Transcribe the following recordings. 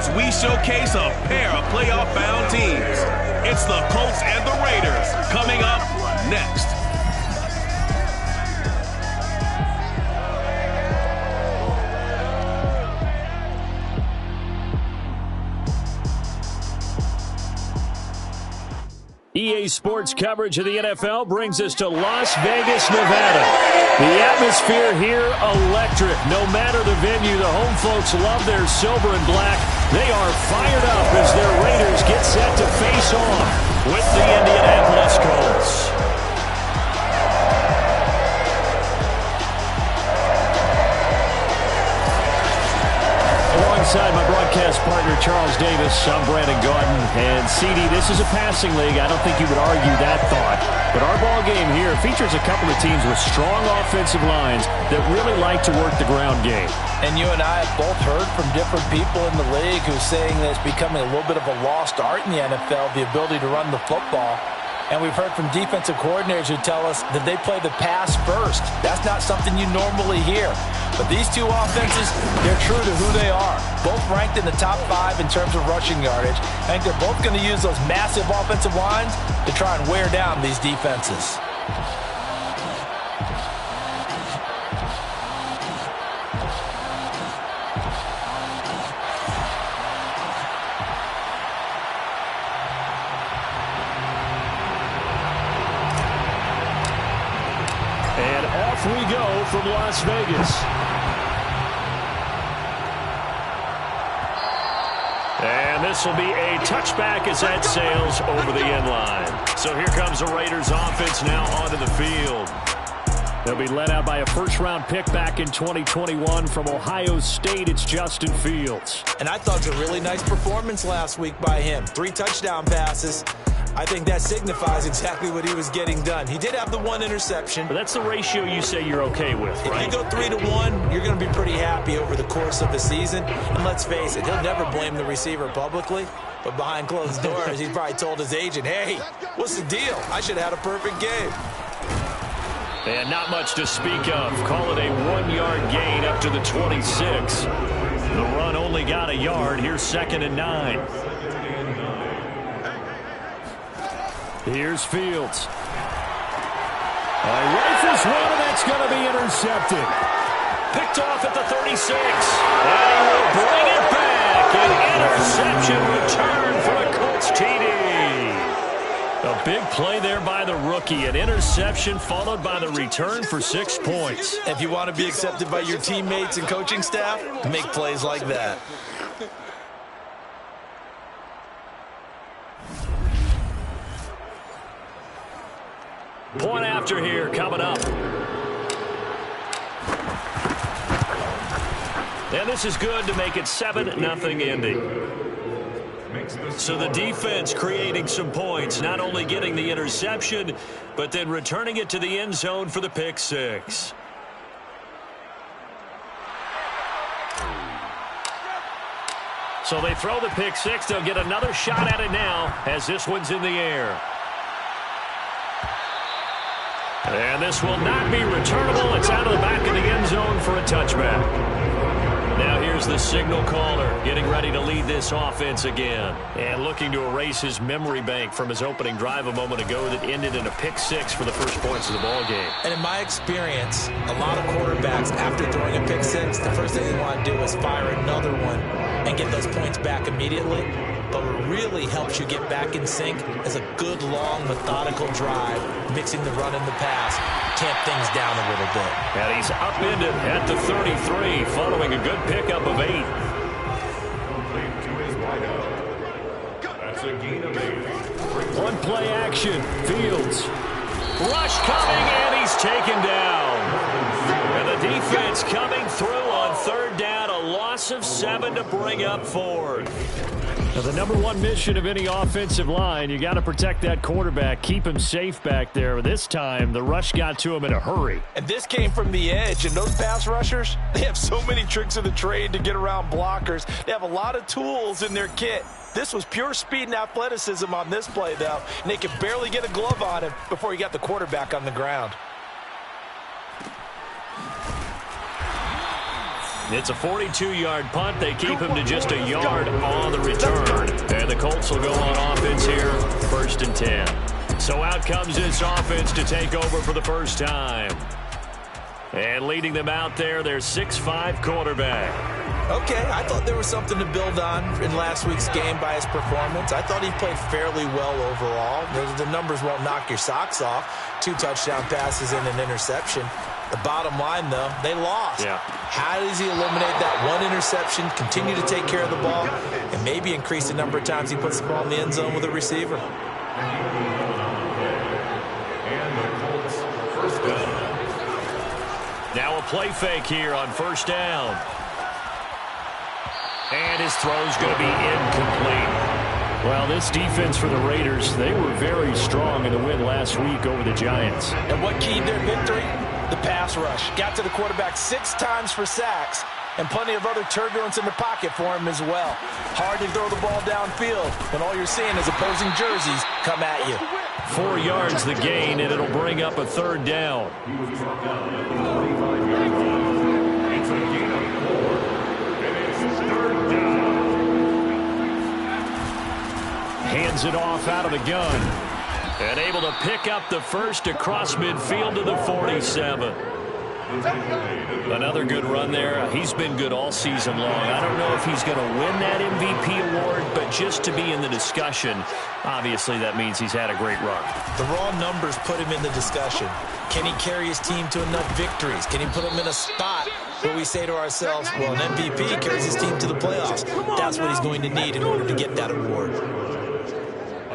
as we showcase a pair of playoff-bound teams. It's the Colts and the Raiders coming up next. EA Sports coverage of the NFL brings us to Las Vegas, Nevada. The atmosphere here, electric. No matter the venue, the home folks love their silver and black. They are fired up as their Raiders get set to face off with the Indianapolis Colts. Alongside my broadcast partner, Charles Davis, I'm Brandon Gaudin. And CD, this is a passing league. I don't think you would argue that thought. But our ball game here features a couple of teams with strong offensive lines that really like to work the ground game. And you and I have both heard from different people in the league who's saying that it's becoming a little bit of a lost art in the NFL, the ability to run the football. And we've heard from defensive coordinators who tell us that they play the pass first. That's not something you normally hear. But these two offenses, they're true to who they are. Both ranked in the top 5 in terms of rushing yardage. I think they're both going to use those massive offensive lines to try and wear down these defenses. We go from Las Vegas. And this will be a touchback as that sails over the end line. So here comes the Raiders offense now onto the field. They'll be led out by a first-round pick back in 2021 from Ohio State. It's Justin Fields. And I thought it was a really nice performance last week by him. 3 touchdown passes. I think that signifies exactly what he was getting done. He did have the 1 interception. But that's the ratio you say you're okay with, right? If you go 3-to-1, you're going to be pretty happy over the course of the season. And let's face it, he'll never blame the receiver publicly. But behind closed doors, he probably told his agent, hey, what's the deal? I should have had a perfect game. And not much to speak of. Call it a 1-yard gain up to the 26. The run only got a yard. Here's 2nd and 9. Here's Fields. Rifles one, and that's going to be intercepted. Picked off at the 36. And he will bring it back. An interception return for a Colts TD. A big play there by the rookie. An interception followed by the return for 6 points. If you want to be accepted by your teammates and coaching staff, make plays like that. Point after here coming up. And this is good to make it 7-0 Indy. So the defense creating some points, not only getting the interception, but then returning it to the end zone for the pick 6. So they throw the pick 6. They'll get another shot at it now as this one's in the air. And this will not be returnable. It's out of the back of the end zone for a touchback. Now here's the signal caller getting ready to lead this offense again. And looking to erase his memory bank from his opening drive a moment ago that ended in a pick 6 for the first points of the ball game. And in my experience, a lot of quarterbacks, after throwing a pick 6, the first thing they want to do is fire another one and get those points back immediately. But what really helps you get back in sync is a good, long, methodical drive, mixing the run and the pass, tamp things down a little bit. And he's upended at the 33, following a good pickup of 8. One play action, Fields. Rush coming, and he's taken down. And the defense coming through on 3rd down, a loss of 7 to bring up 4th. Now, the number 1 mission of any offensive line, you got to protect that quarterback, keep him safe back there. This time, the rush got to him in a hurry. And this came from the edge, and those pass rushers, they have so many tricks of the trade to get around blockers. They have a lot of tools in their kit. This was pure speed and athleticism on this play, though, and they could barely get a glove on him before he got the quarterback on the ground. It's a 42-yard punt. They keep him to just a yard on the return. And the Colts will go on offense here, 1st and 10. So out comes this offense to take over for the first time. And leading them out there, their 6'5" quarterback. Okay, I thought there was something to build on in last week's game by his performance. I thought he played fairly well overall. The numbers won't knock your socks off. 2 touchdown passes and an interception. The bottom line, though, they lost. Yeah. How does he eliminate that one interception, continue to take care of the ball, and maybe increase the number of times he puts the ball in the end zone with a receiver? Now a play fake here on 1st down. And his throw's going to be incomplete. Well, this defense for the Raiders, they were very strong in the win last week over the Giants. And what keyed their victory? The pass rush. Got to the quarterback 6 times for sacks, and plenty of other turbulence in the pocket for him as well. Hard to throw the ball downfield when all you're seeing is opposing jerseys come at you. 4 yards the gain, and it'll bring up a 3rd down. Hands it off out of the gun. And able to pick up the first across midfield to the 47. Another good run there. He's been good all season long. I don't know if he's going to win that MVP award, but just to be in the discussion, obviously that means he's had a great run. The raw numbers put him in the discussion. Can he carry his team to enough victories? Can he put them in a spot where we say to ourselves, well, an MVP carries his team to the playoffs. That's what he's going to need in order to get that award.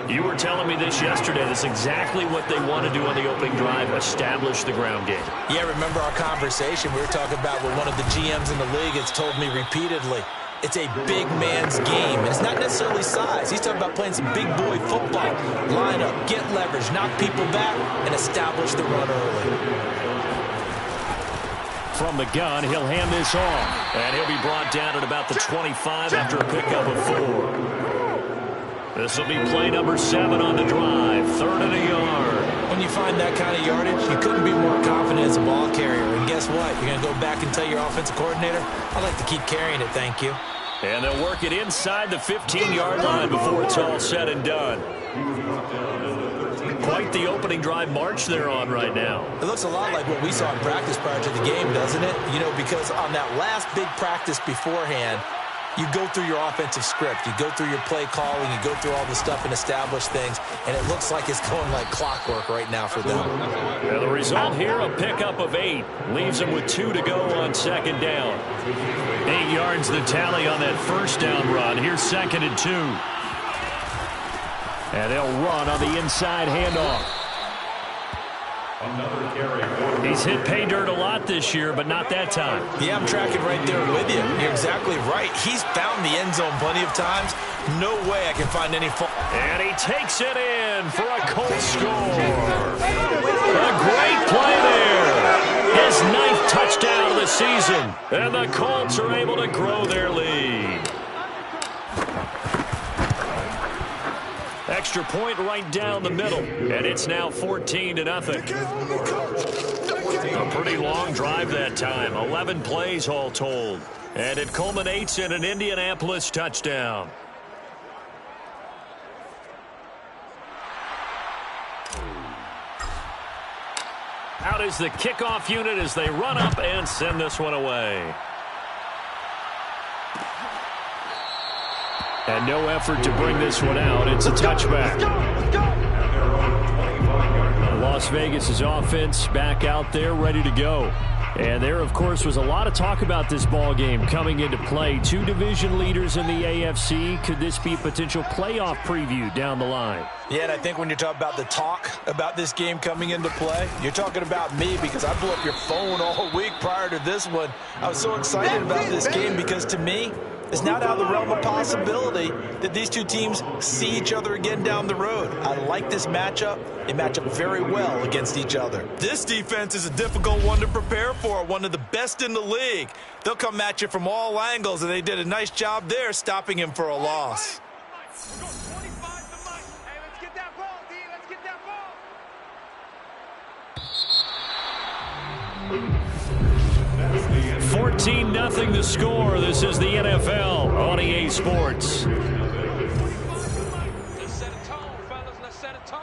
You were telling me this yesterday. That's exactly what they want to do on the opening drive, establish the ground game. Yeah, remember our conversation? We were talking about what one of the GMs in the league has told me repeatedly. It's a big man's game, and it's not necessarily size. He's talking about playing some big boy football. Line up, get leverage, knock people back, and establish the run early. From the gun, he'll hand this off, and he'll be brought down at about the 25 after a pickup of 4. This will be play number 7 on the drive. 3rd and a yard. When you find that kind of yardage, you couldn't be more confident as a ball carrier. And guess what? You're going to go back and tell your offensive coordinator, I'd like to keep carrying it, thank you. And they'll work it inside the 15-yard line before it's all said and done. Quite the opening drive march they're on right now. It looks a lot like what we saw in practice prior to the game, doesn't it? You know, because on that last big practice beforehand, you go through your offensive script. You go through your play calling. You go through all the stuff and establish things. And it looks like it's going like clockwork right now for them. And the result here, a pickup of 8. Leaves them with 2 to go on 2nd down. 8 yards the tally on that 1st down run. Here's 2nd and 2. And they'll run on the inside handoff. He's hit pay dirt a lot this year, but not that time. Yeah, I'm tracking right there with you. You're exactly right. He's found the end zone plenty of times. No way I can find any fault. And he takes it in for a Colts score. A great play there. His 9th touchdown of the season. And the Colts are able to grow their lead. Extra point right down the middle, and it's now 14-0. A pretty long drive that time, 11 plays all told, and it culminates in an Indianapolis touchdown. Out is the kickoff unit as they run up and send this one away. And no effort to bring this one out. It's a touchback. Las Vegas' offense back out there ready to go. And there, of course, was a lot of talk about this ball game coming into play. 2 division leaders in the AFC. Could this be a potential playoff preview down the line? Yeah, and I think when you're talking about the talk about this game coming into play, you're talking about me because I blew up your phone all week prior to this one. I was so excited about this game because, to me, it's not out of the realm of possibility that these two teams see each other again down the road. I like this matchup. They match up very well against each other. This defense is a difficult one to prepare for, one of the best in the league. They'll come at you from all angles, and they did a nice job there stopping him for a loss. 14-0 the score. This is the NFL on EA Sports. Let's set a tone, fellas. Let's set a tone.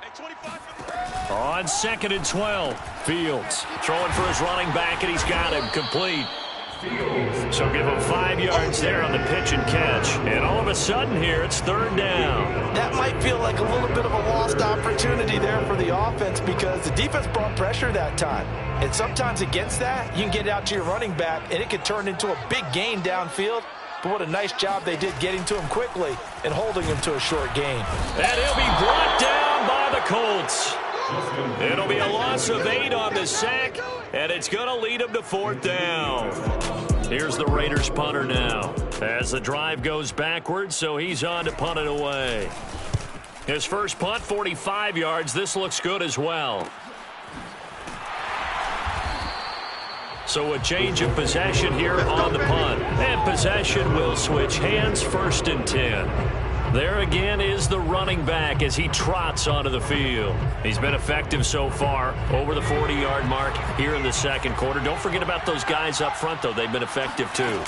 Hey, 25 for the... On 2nd and 12, Fields throwing for his running back, and he's got him complete. So give him 5 yards there on the pitch and catch. And all of a sudden here, it's 3rd down. That might feel like a little bit of a lost opportunity there for the offense because the defense brought pressure that time. And sometimes against that, you can get out to your running back, and it could turn into a big gain downfield. But what a nice job they did getting to him quickly and holding him to a short gain. And he'll be brought down by the Colts. It'll be a loss of 8 on the sack, and it's going to lead them to 4th down. Here's the Raiders punter now as the drive goes backwards, so he's on to punt it away. His first punt, 45 yards. This looks good as well. So a change of possession here on the punt. And possession will switch hands, 1st and 10. There again is the running back as he trots onto the field. He's been effective so far, over the 40-yard mark here in the 2nd quarter. Don't forget about those guys up front, though. They've been effective, too.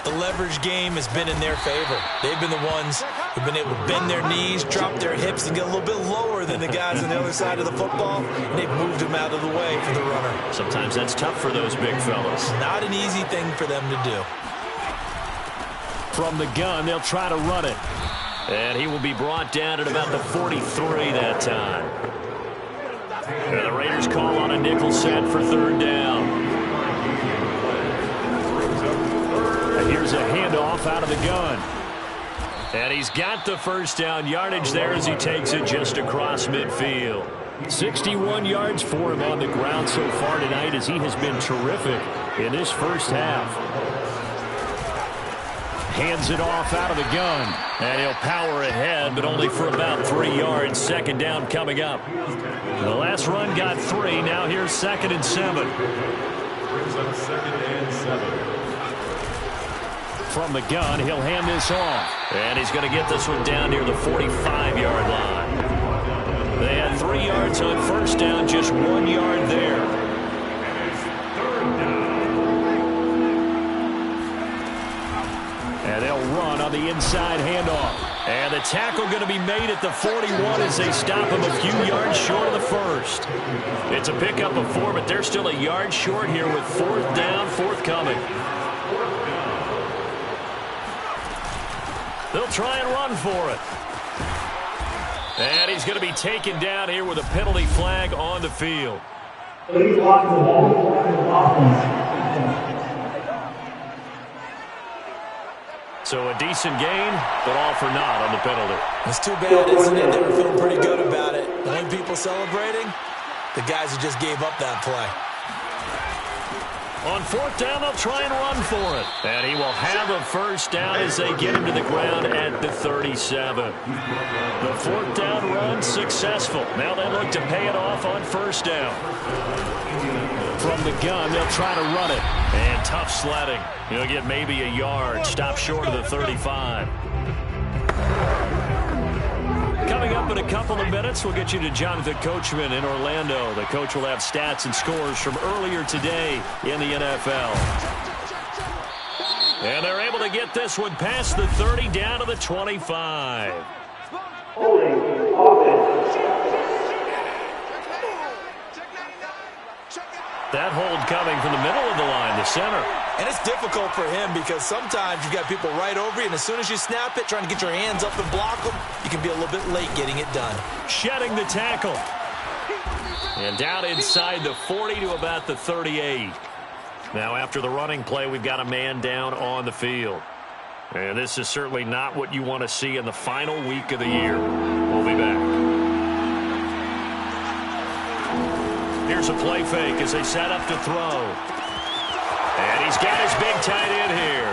The leverage game has been in their favor. They've been the ones who've been able to bend their knees, drop their hips, and get a little bit lower than the guys on the other side of the football, and they've moved them out of the way for the runner. Sometimes that's tough for those big fellas. Not an easy thing for them to do. From the gun, they'll try to run it. And he will be brought down at about the 43 that time. And the Raiders call on a nickel set for 3rd down. And here's a handoff out of the gun. And he's got the 1st down yardage there as he takes it just across midfield. 61 yards for him on the ground so far tonight as he has been terrific in this first half. Hands it off out of the gun. And he'll power ahead, but only for about 3 yards. 2nd down coming up. The last run got 3. Now here's 2nd and 7. From the gun, he'll hand this off. And he's going to get this one down near the 45-yard line. They had 3 yards on 1st down, just 1 yard there. And they'll run on the inside handoff. And the tackle going to be made at the 41 as they stop him a few yards short of the 1st. It's a pickup of 4, but they're still a yard short here with 4th down, forthcoming. They'll try and run for it. And he's going to be taken down here with a penalty flag on the field. So a decent gain, but all for naught on the penalty. It's too bad, isn't it? They were feeling pretty good about it. The only people celebrating, the guys who just gave up that play. On 4th down, they'll try and run for it. And he will have a 1st down as they get him to the ground at the 37. The 4th down run successful. Now they look to pay it off on 1st down. From the gun, they'll try to run it. And tough sledding. He'll get maybe a yard. Stop short of the 35. Coming up in a couple of minutes, we'll get you to Jonathan Coachman in Orlando. The coach will have stats and scores from earlier today in the NFL. And they're able to get this one past the 30 down to the 25. Holding offense. That hold coming from the middle of the line, the center. And it's difficult for him because sometimes you've got people right over you, and as soon as you snap it, trying to get your hands up and block them, you can be a little bit late getting it done. Shedding the tackle. And down inside the 40 to about the 38. Now after the running play, we've got a man down on the field. And this is certainly not what you want to see in the final week of the year. We'll be back. Here's a play fake as they set up to throw. And he's got his big tight end here.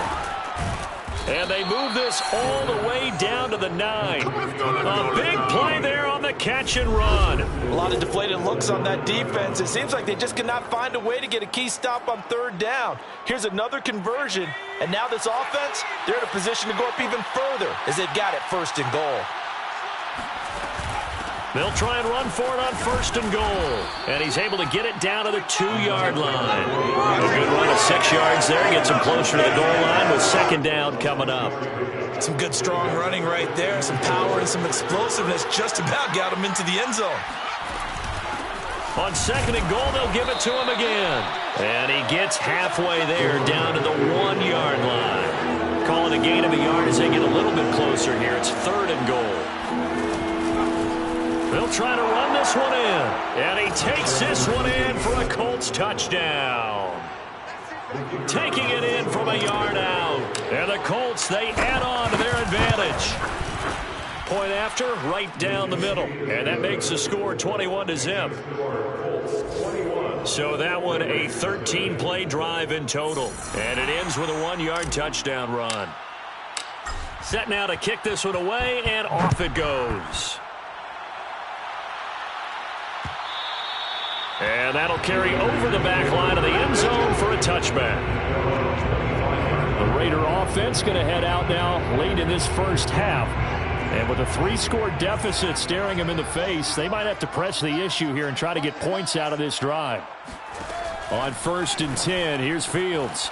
And they move this all the way down to the 9. A big play there on the catch and run. A lot of deflated looks on that defense. It seems like they just cannot find a way to get a key stop on 3rd down. Here's another conversion. And now this offense, they're in a position to go up even further as they've got it 1st and goal. They'll try and run for it on 1st and goal. And he's able to get it down to the 2-yard line. A good run of 6 yards there. Gets him closer to the goal line with 2nd down coming up. Some good, strong running right there. Some power and some explosiveness just about got him into the end zone. On 2nd and goal, they'll give it to him again. And he gets halfway there down to the 1-yard line. Calling a gain of a yard as they get a little bit closer here. It's 3rd and goal. They'll try to run this one in. And he takes this one in for a Colts touchdown. Taking it in from a yard out. And the Colts, they add on to their advantage. Point after, right down the middle. And that makes the score 21-0. So that one a 13-play drive in total. And it ends with a 1-yard touchdown run. Set now to kick this one away, and off it goes. And that'll carry over the back line of the end zone for a touchback. The Raider offense going to head out now late in this first half. And with a 3-score deficit staring them in the face, they might have to press the issue here and try to get points out of this drive. On 1st and 10, here's Fields.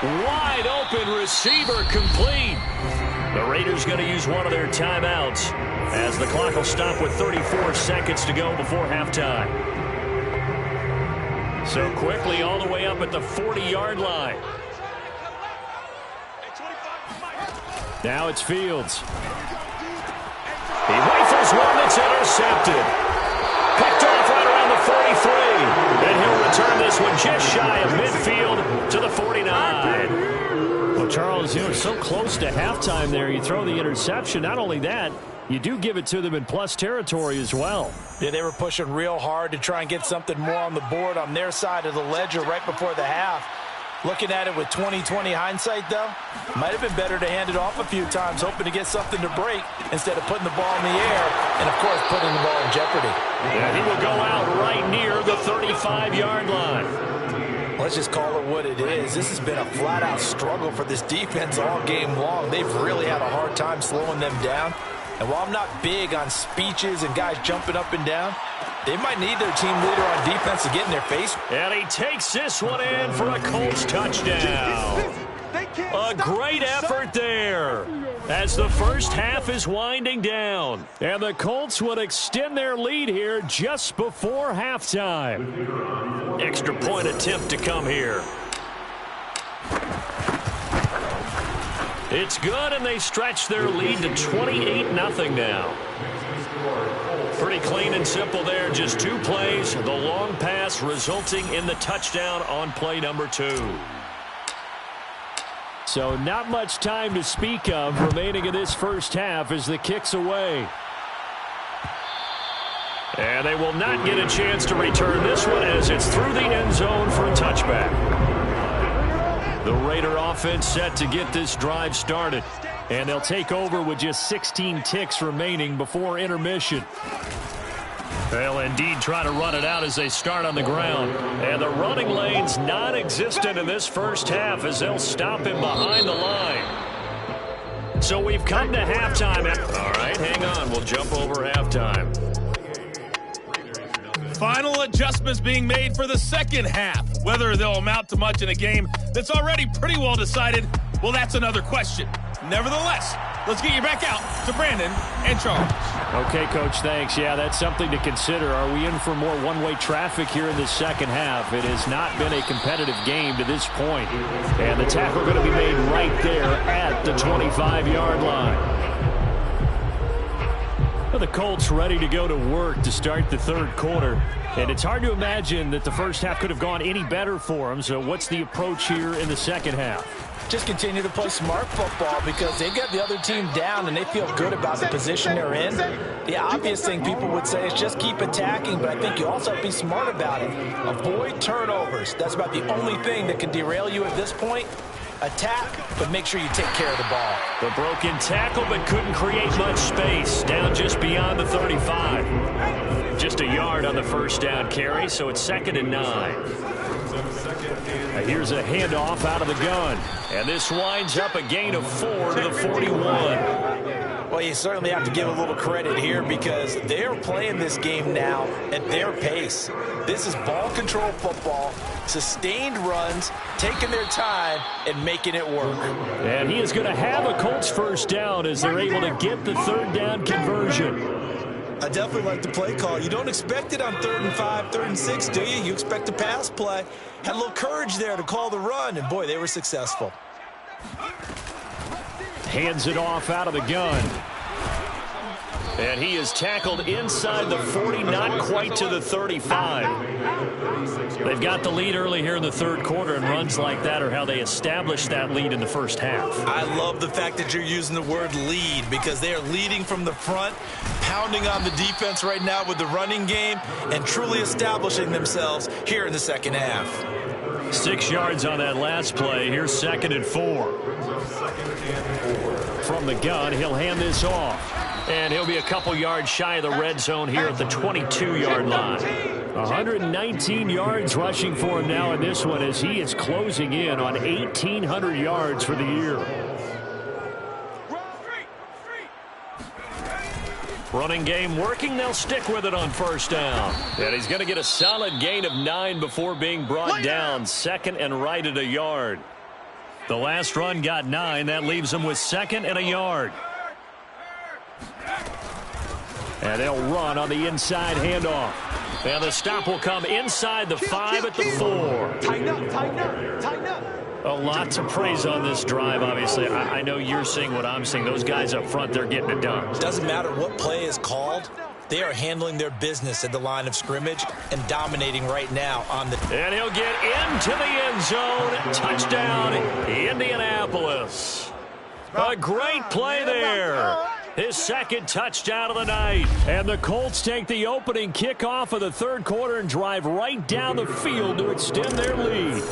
Wide open receiver complete. The Raiders going to use one of their timeouts as the clock will stop with 34 seconds to go before halftime. So quickly all the way up at the 40-yard line. Now it's Fields. He rifles one that's intercepted. Picked off right around the 43. And he'll return this one just shy of midfield to the 49. Well, Charles, you know, so close to halftime there. You throw the interception. Not only that, you do give it to them in plus territory as well. Yeah, they were pushing real hard to try and get something more on the board on their side of the ledger right before the half. Looking at it with 20/20 hindsight, though, might have been better to hand it off a few times, hoping to get something to break instead of putting the ball in the air and, of course, putting the ball in jeopardy. And he will go out right near the 35-yard line. Let's just call it what it is. This has been a flat-out struggle for this defense all game long. They've really had a hard time slowing them down. And while I'm not big on speeches and guys jumping up and down, they might need their team leader on defense to get in their face. And he takes this one in for a Colts touchdown. A great effort there as the first half is winding down. And the Colts would extend their lead here just before halftime. Extra point attempt to come here. It's good, and they stretch their lead to 28-0 now. Pretty clean and simple there. Just 2 plays. The long pass resulting in the touchdown on play number 2. So not much time to speak of remaining in this first half as the kick's away. And they will not get a chance to return this one as it's through the end zone for a touchback. The Raider offense set to get this drive started. And they'll take over with just 16 ticks remaining before intermission. They'll indeed try to run it out as they start on the ground. And the running lane's non-existent in this first half as they'll stop him behind the line. So we've come to halftime. All right, hang on. We'll jump over halftime. Final adjustments being made for the second half. Whether they'll amount to much in a game that's already pretty well decided, well, that's another question. Nevertheless, let's get you back out to Brandon and Charles. Okay, Coach, thanks. Yeah, that's something to consider. Are we in for more one-way traffic here in the second half? It has not been a competitive game to this point. And the tackle going to be made right there at the 25-yard line. Well, the Colts ready to go to work to start the third quarter. And it's hard to imagine that the first half could have gone any better for them. So what's the approach here in the second half? Just continue to play smart football because they got the other team down and they feel good about the position they're in. The obvious thing people would say is just keep attacking, but I think you also have to be smart about it. Avoid turnovers. That's about the only thing that can derail you at this point. Attack, but make sure you take care of the ball. The broken tackle, but couldn't create much space. Down just beyond the 35. Just a yard on the first down carry, so it's 2nd and 9. Here's a handoff out of the gun. And this winds up a gain of 4 to the 41. Well, you certainly have to give a little credit here because they're playing this game now at their pace. This is ball control football, sustained runs, taking their time, and making it work. And he is going to have a Colts first down as they're able to get the third down conversion. I definitely like the play call. You don't expect it on 3rd and 5, 3rd and 6, do you? You expect a pass play. Had a little courage there to call the run, and boy, they were successful. Hands it off out of the gun. And he is tackled inside the 40, not quite to the 35. They've got the lead early here in the third quarter, and runs like that are how they establish that lead in the first half. I love the fact that you're using the word lead because they are leading from the front, pounding on the defense right now with the running game, and truly establishing themselves here in the second half. 6 yards on that last play. Here's 2nd and 4. From the gun, he'll hand this off. And he'll be a couple yards shy of the red zone here at the 22-yard line. 119 yards rushing for him now in this one as he is closing in on 1,800 yards for the year. Running game working. They'll stick with it on first down. And he's going to get a solid gain of 9 before being brought down. 2nd and right at a yard. The last run got 9. That leaves him with 2nd and a yard. And they'll run on the inside handoff. And the stop will come inside the 5 at the 4. Tighten up, tighten up, tighten up. A lot to praise on this drive, obviously. I know you're seeing what I'm seeing. Those guys up front, they're getting it done. Doesn't matter what play is called. They are handling their business at the line of scrimmage and dominating right now on the... And he'll get into the end zone. Touchdown, Indianapolis. A great play there. His 2nd touchdown of the night. And the Colts take the opening kickoff of the third quarter and drive right down the field to extend their lead.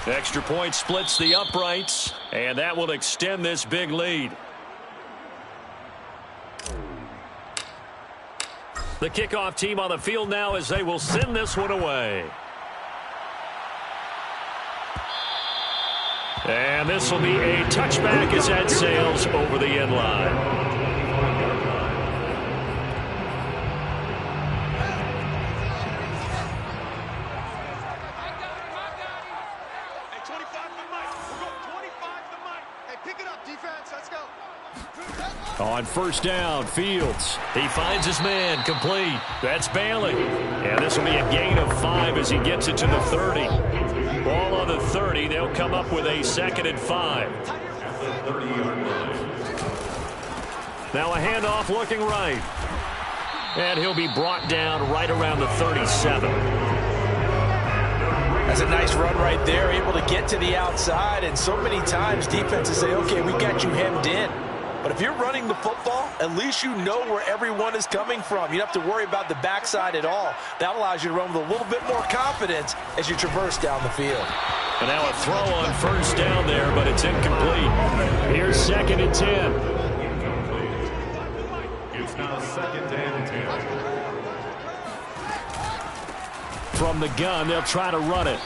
Extra point splits the uprights, and that will extend this big lead. The kickoff team on the field now as they will send this one away. And this will be a touchback as that sails over the end line. On first down, Fields. He finds his man, complete. That's Bailey. And this will be a gain of 5 as he gets it to the 30. Ball on the 30. They'll come up with a 2nd and 5. Now a handoff looking right. And he'll be brought down right around the 37. That's a nice run right there, able to get to the outside. And so many times defenses say, okay, we got you hemmed in. But if you're running the football, at least you know where everyone is coming from. You don't have to worry about the backside at all. That allows you to run with a little bit more confidence as you traverse down the field. And now a throw on first down there, but it's incomplete. Here's 2nd and 10. It's now 2nd and 10. From the gun, they'll try to run it.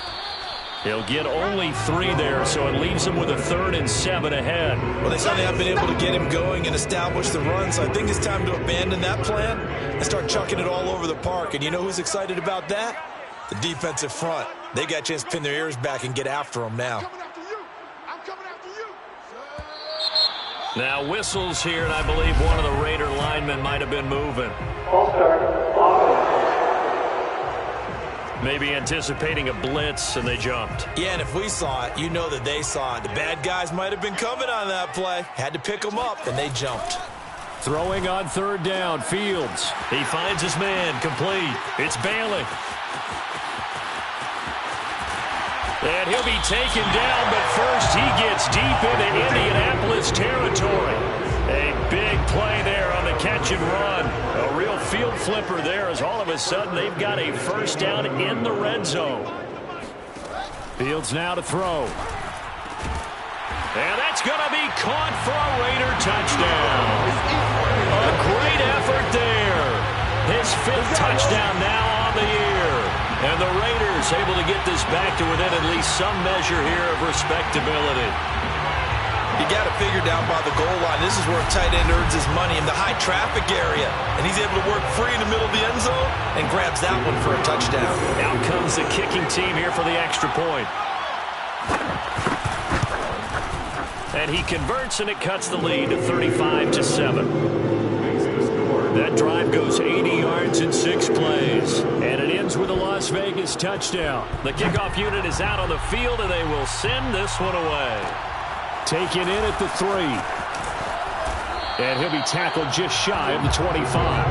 He'll get only 3 there, so it leaves him with a 3rd and 7 ahead. Well, they certainly have been able to get him going and establish the run, so I think it's time to abandon that plan and start chucking it all over the park. And you know who's excited about that? The defensive front. They got a chance to pin their ears back and get after him now. I'm coming after you. Now whistles here, and I believe one of the Raider linemen might have been moving. Maybe anticipating a blitz, and they jumped. Yeah, and if we saw it, you know that they saw it. The bad guys might have been coming on that play. Had to pick them up, and they jumped. Throwing on 3rd down, Fields. He finds his man, complete. It's Bailey. And he'll be taken down, but first he gets deep into Indianapolis territory. A big play there on the catch and run. A real field flipper there as all of a sudden they've got a first down in the red zone. Fields now to throw. And that's going to be caught for a Raider touchdown. A great effort there. His 5th touchdown now on the year. And the Raiders able to get this back to within at least some measure here of respectability. You got to figure down by the goal line. This is where a tight end earns his money, in the high traffic area. And he's able to work free in the middle of the end zone and grabs that one for a touchdown. Out comes the kicking team here for the extra point. And he converts, and it cuts the lead to 35-7. That drive goes 80 yards in 6 plays. And it ends with a Las Vegas touchdown. The kickoff unit is out on the field, and they will send this one away. Taken in at the 3. And he'll be tackled just shy of the 25.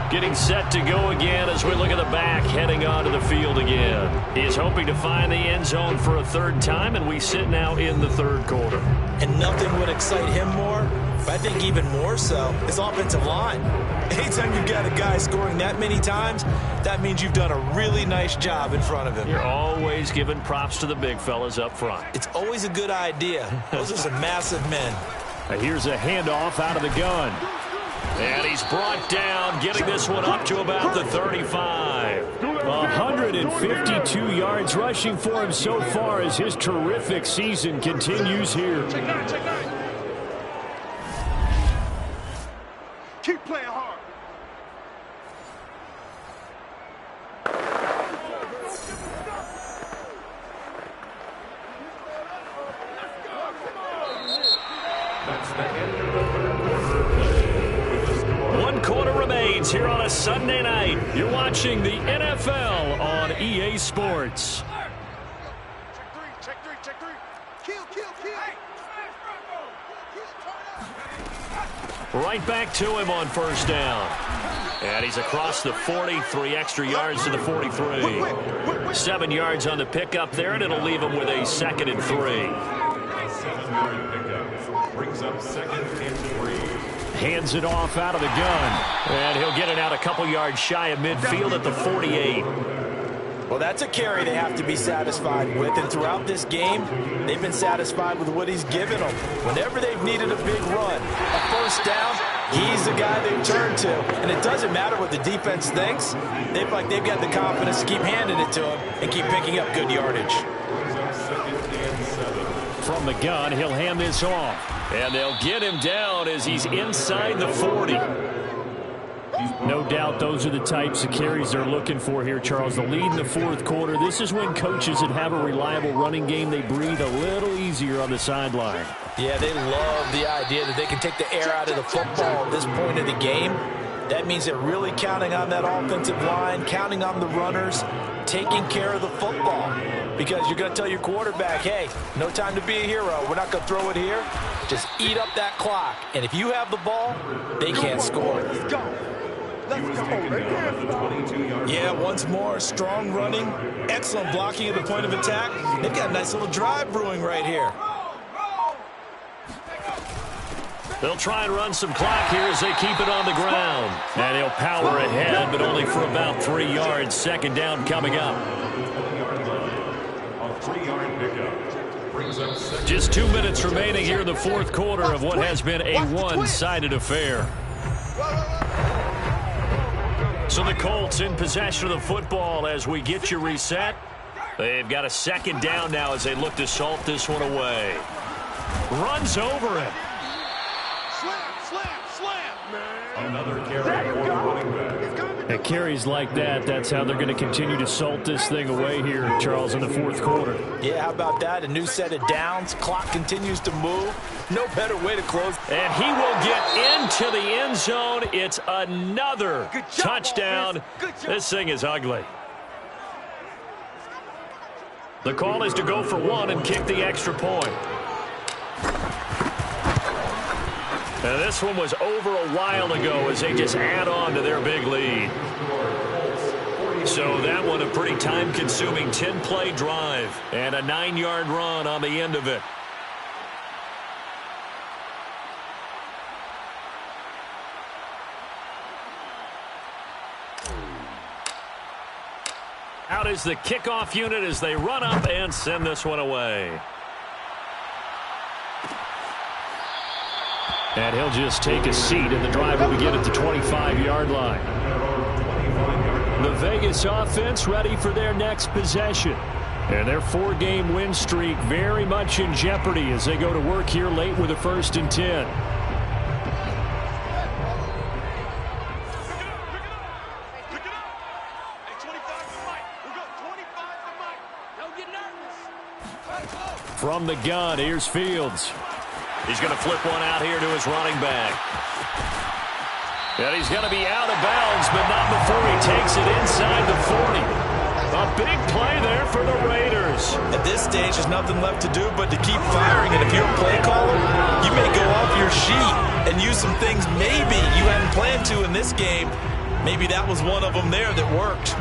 Getting set to go again as we look at the back, heading onto the field again. He's hoping to find the end zone for a 3rd time, and we sit now in the 3rd quarter. And nothing would excite him more, but I think even more so, his offensive line. Anytime you've got a guy scoring that many times, that means you've done a really nice job in front of him. You're always giving props to the big fellas up front. It's always a good idea. Those are some massive men. Here's a handoff out of the gun. And he's brought down, getting this one up to about the 35. 152 yards rushing for him so far as his terrific season continues here. Check 9, check 9. Keep playing hard. That's the end of the 3rd quarter. 1 quarter remains here on a Sunday night. You're watching the NFL on EA Sports. Check 3, check 3. Kill, kill, kill. Right back to him on 1st down. And he's across the 40, 3 extra yards to the 43. 7 yards on the pickup there, and it'll leave him with a 2nd and 3. 7-yard pickup brings up 2nd and 3. Hands it off out of the gun. And he'll get it out a couple yards shy of midfield at the 48. Well, that's a carry they have to be satisfied with. And throughout this game, they've been satisfied with what he's given them. Whenever they've needed a big run, a 1st down, he's the guy they turn to. And it doesn't matter what the defense thinks. They've got the confidence to keep handing it to him and keep picking up good yardage. From the gun, he'll hand this off. And they'll get him down as he's inside the 40. No doubt those are the types of carries they're looking for here, Charles. The lead in the 4th quarter. This is when coaches that have a reliable running game, they breathe a little easier on the sideline. Yeah, they love the idea that they can take the air out of the football at this point of the game. That means they're really counting on that offensive line, counting on the runners, taking care of the football. Because you're going to tell your quarterback, hey, no time to be a hero. We're not going to throw it here. Just eat up that clock. And if you have the ball, they can't score. Let's go. Yeah, once more, strong running, excellent blocking at the point of attack. They've got a nice little drive brewing right here. They'll try and run some clock here as they keep it on the ground. And he'll power ahead, but only for about 3 yards. 2nd down coming up. Just 2 minutes remaining here in the 4th quarter of what has been a one-sided affair. So the Colts in possession of the football as we get you reset. They've got a 2nd down now as they look to salt this one away. Runs over it. Another carry for the running back. At carries like that, that's how they're going to continue to salt this thing away here, Charles, in the 4th quarter. Yeah, how about that? A new set of downs. Clock continues to move. No better way to close. And he will get into the end zone. It's another touchdown. This thing is ugly. The call is to go for 1 and kick the extra point. And this one was over a while ago as they just add on to their big lead. So that one a pretty time-consuming 10-play drive and a 9-yard run on the end of it. Out is the kickoff unit as they run up and send this one away. And he'll just take a seat, and the drive will begin at the 25-yard line. The Vegas offense ready for their next possession. And their 4-game win streak very much in jeopardy as they go to work here late with a 1st and 10. From the gun, here's Fields. He's going to flip one out here to his running back. And he's going to be out of bounds, but not before he takes it inside the 40. A big play there for the Raiders. At this stage, there's nothing left to do but to keep firing. And if you're a play caller, you may go off your sheet and use some things maybe you hadn't planned to in this game. Maybe that was one of them there that worked.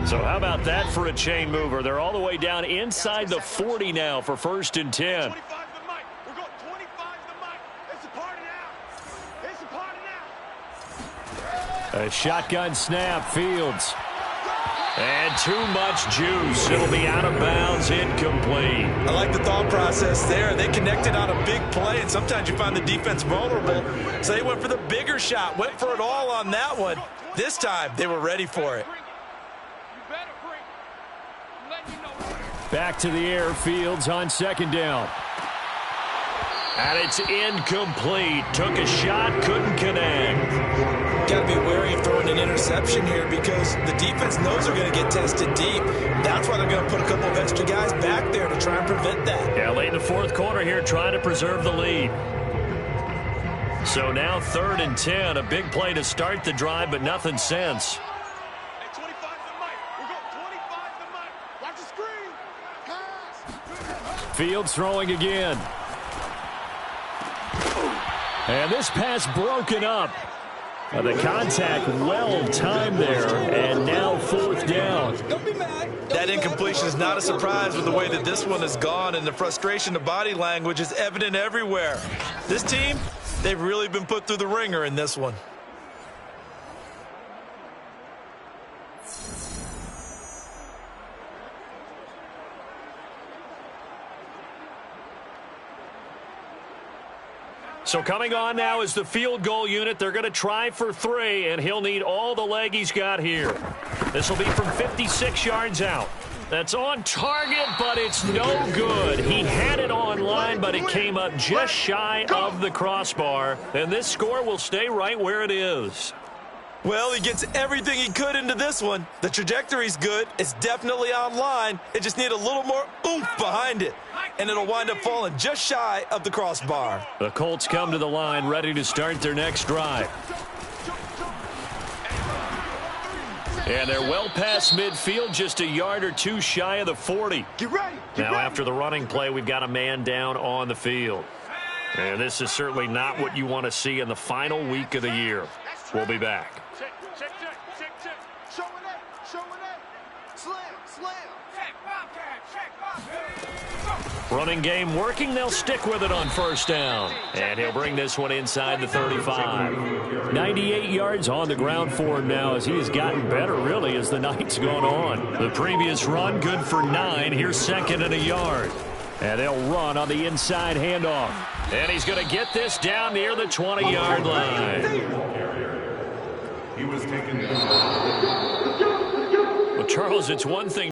So how about that for a chain mover? They're all the way down inside the 40 now for 1st and 10. A shotgun snap, Fields. And too much juice. It'll be out of bounds, incomplete. I like the thought process there. They connected on a big play, and sometimes you find the defense vulnerable. So they went for the bigger shot, went for it all on that one. This time, they were ready for it. Back to the air, Fields on 2nd down. And it's incomplete. Took a shot, couldn't connect. Got to be wary of throwing an interception here because the defense knows they're going to get tested deep. That's why they're going to put a couple of extra guys back there to try and prevent that. Yeah, late in the 4th quarter here, trying to preserve the lead. So now 3rd and 10. A big play to start the drive, but nothing since. Fields throwing again. And this pass broken up. The contact well timed there, and now 4th down. That incompletion is not a surprise with the way that this one has gone, and the frustration of body language is evident everywhere. This team, they've really been put through the ringer in this one. So coming on now is the field goal unit. They're going to try for 3, and he'll need all the leg he's got here. This will be from 56 yards out. That's on target, but it's no good. He had it on line, but it came up just shy of the crossbar, and this score will stay right where it is. Well, he gets everything he could into this one. The trajectory's good. It's definitely on line. It just need a little more oomph behind it, and it'll wind up falling just shy of the crossbar. The Colts come to the line, ready to start their next drive. And they're well past midfield, just a yard or two shy of the 40. Now, after the running play, we've got a man down on the field. And this is certainly not what you want to see in the final week of the year. We'll be back. Running game working. They'll stick with it on 1st down. And he'll bring this one inside the 35. 98 yards on the ground for him now as he has gotten better, really, as the night's gone on. The previous run, good for 9. Here's 2nd and a yard. And they'll run on the inside handoff. And he's going to get this down near the 20-yard line. He was taken down. Well, Charles, it's one thing